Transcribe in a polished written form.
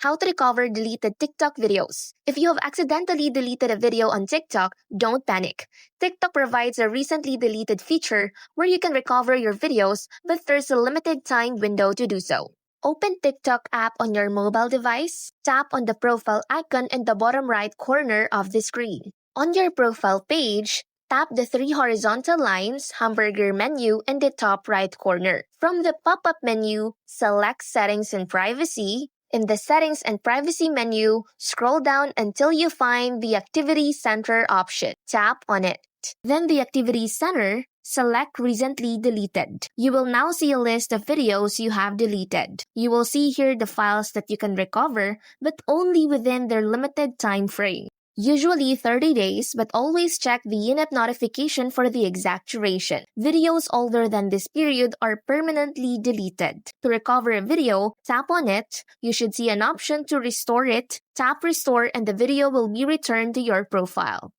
How to recover deleted TikTok videos. If you have accidentally deleted a video on TikTok, don't panic. TikTok provides a recently deleted feature where you can recover your videos, but there's a limited time window to do so. Open TikTok app on your mobile device. Tap on the profile icon in the bottom right corner of the screen. On your profile page, tap the three horizontal lines hamburger menu in the top right corner. From the pop-up menu, select Settings and Privacy. In the Settings and Privacy menu, scroll down until you find the Activity Center option. Tap on it. Then the Activity Center, select Recently Deleted. You will now see a list of videos you have deleted. You will see here the files that you can recover, but only within their limited time frame. Usually 30 days, but always check the unit notification for the exact duration. Videos older than this period are permanently deleted. To recover a video, tap on it. You should see an option to restore it. Tap Restore and the video will be returned to your profile.